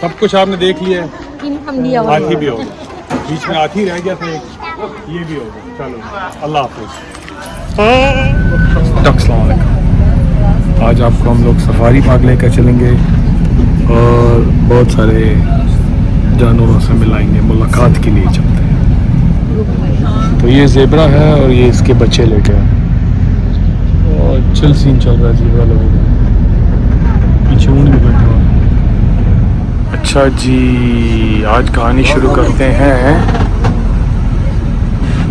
सब कुछ आपने देख लिया है। हाथी भी होगा, बीच में हाथी रह गया था एक, ये भी होगा। चलो अल्लाह हाफिज़। अस्सलाम वालेकुम। आज आपको हम लोग सफारी पार्क लेकर चलेंगे और बहुत सारे जानवरों से मिलाएंगे, मुलाकात के लिए चलते हैं। तो ये ज़ेबरा है और ये इसके बच्चे लेके हैं और चिल सीन चल रहा है ज़ेबरा लोगों का। पीछे ऊँट भी बैठा हुआ है। अच्छा जी, आज कहानी शुरू करते हैं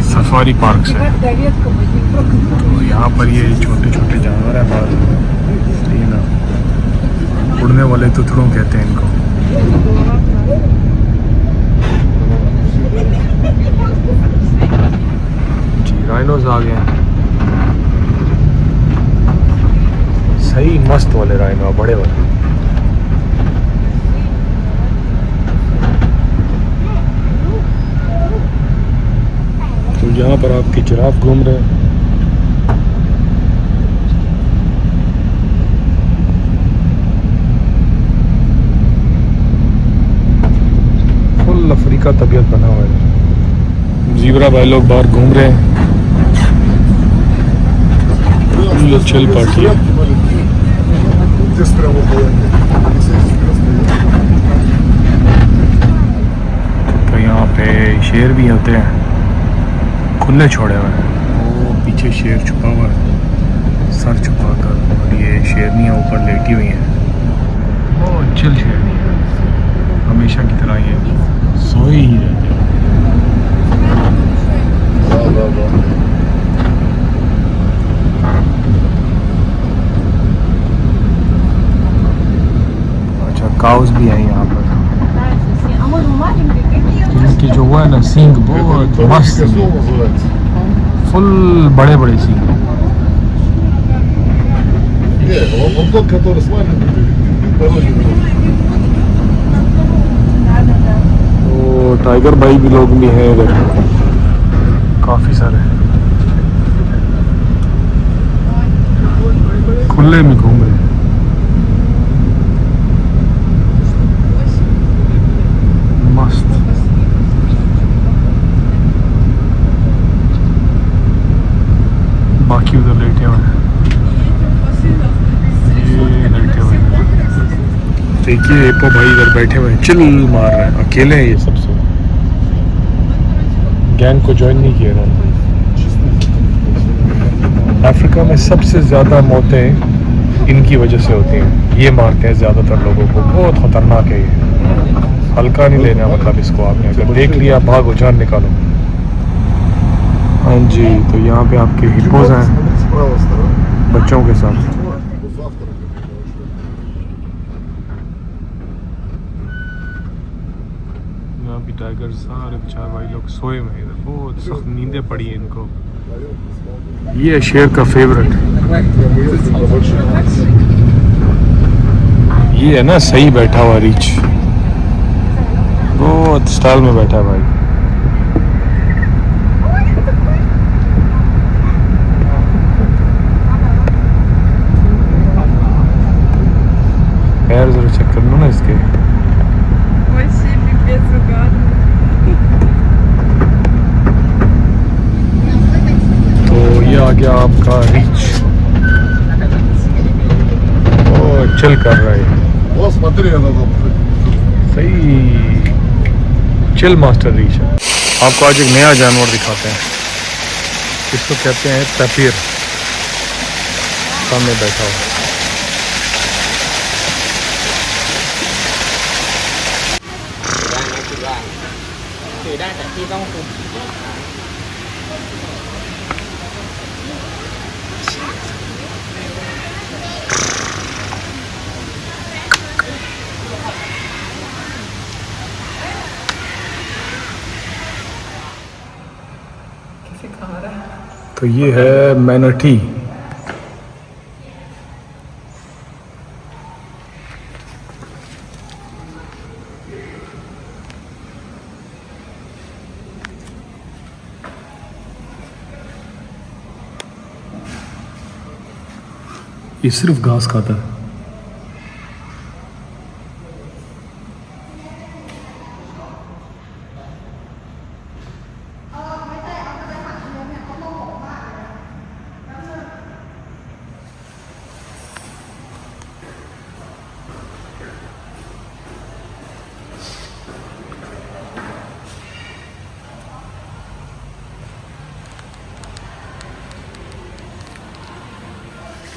सफारी पार्क से। तो यहाँ पर ये छोटे छोटे जानवर हैं बाहर, ये ना उड़ने वाले तुतड़ों कहते हैं इनको। जी राइनोज आ गए हैं, सही मस्त वाले राइनो, बड़े वाले। तो यहाँ पर आपके जिराफ घूम रहे हैं। फुल अफ्रीका तबीयत बना हुआ है। ज़ीब्रा भाई लोग बाहर घूम रहे हैं, फुल चिल पार्टी है। तो यहाँ पे शेर भी होते हैं, खुले छोड़े हुए हैं। वो पीछे शेर छुपा हुआ है, सर छुपा कर, और ये शेरनियाँ ऊपर लेटी हुई हैं। बहुत चिल शेरनी है, हमेशा की तरह ये सोए ही रहते हैं। अच्छा काउस भी है यहाँ पर, इनकी जो हुआ है ना सींग बहुत मस्त, फुल बड़े बड़े सींग। तो टाइगर भाई भी लोग भी हैं इधर, काफी सारे खुले में घूम रहे हैं। मस्त। बाकी उधर लेटे हुए हैं, ये लेटे हुए हैं। देखिए एप्पो भाई इधर बैठे हुए हैं, चिल मार रहे हैं, अकेले हैं ये सबसे, गैंग को ज्वाइन नहीं किया इन्होंने। अफ्रीका में सबसे ज़्यादा मौतें इनकी वजह से होती हैं, ये मारते हैं ज़्यादातर लोगों को, बहुत ख़तरनाक है ये, हल्का नहीं लेना। मतलब इसको आपने अगर देख लिया भागो, जान निकालो। हाँ जी, तो यहाँ पे आपके हिप्पोज हैं बच्चों के साथ। यहाँ भी टाइगर सारे बेचारे भाई लोग सोए हुए हैं, बहुत सख्त नींदें पड़ी हैं इनको। ये है शेर का फेवरेट, ये है ना सही बैठा हुआ रीच, बहुत स्टाइल में बैठा है भाई। पैर जरा चेक कर लो ना इसके। तो ये आ गया आपका रीच, और चिल कर रहा है, सही चिल मास्टर रीच है। आपको आज एक नया जानवर दिखाते हैं, इसको कहते हैं तफीर, सामने बैठा हुआ। तो ये है मैनटी, ये सिर्फ घास खाता है।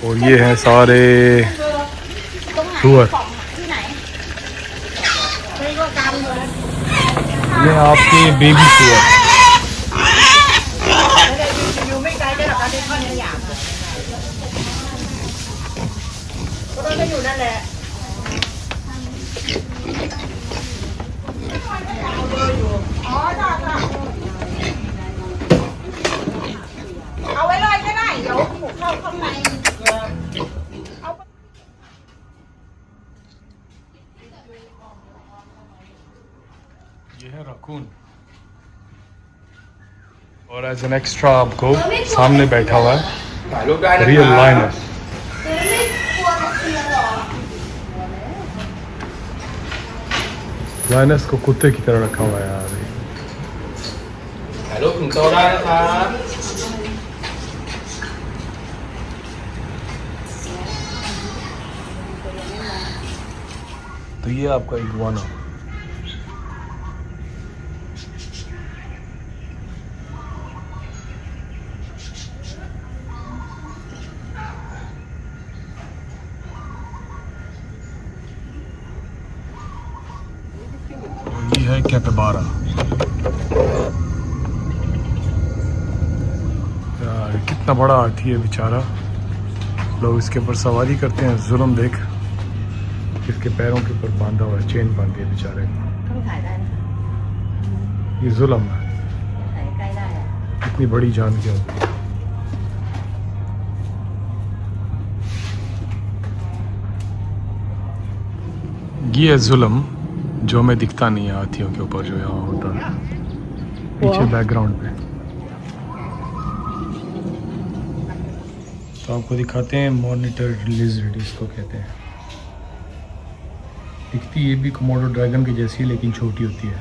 और ये हैं सारे सुअर। ये आपके बेबी सुअर। ये है रकून। और एज एन एक्स्ट्रा आपको सामने बैठा हुआ है रियल लायनस। लायनस को कुत्ते की तरह रखा हुआ है यार। हेलो तुम तोได้นะครับ तो ये आपका इग्वाना। ये है कैपिबारा। यार कितना बड़ा हाथी है बेचारा। लोग इसके ऊपर सवारी करते हैं। जुल्म देख, इसके पैरों के ऊपर बांधा हुआ है, चेन बांधी है बेचारे को। ये जुल्म है। इतनी बड़ी जान क्या होती है। ये है जुल्म जो हमें दिखता नहीं है हाथियों के ऊपर, जो यहाँ होता है पीछे बैकग्राउंड पे। तो आपको दिखाते हैं मॉनिटर लिजर्ड इसको कहते हैं। दिखती ये भी कोमोडो ड्रैगन की जैसी, लेकिन छोटी होती है।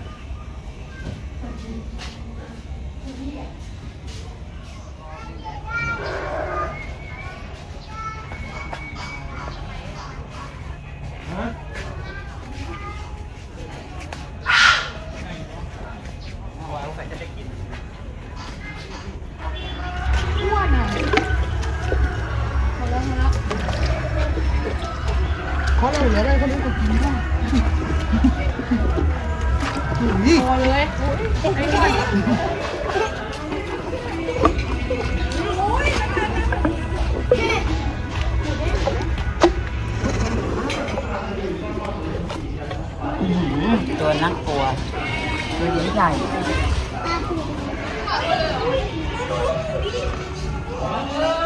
ตัวน่ากลัวตัวใหญ่ๆ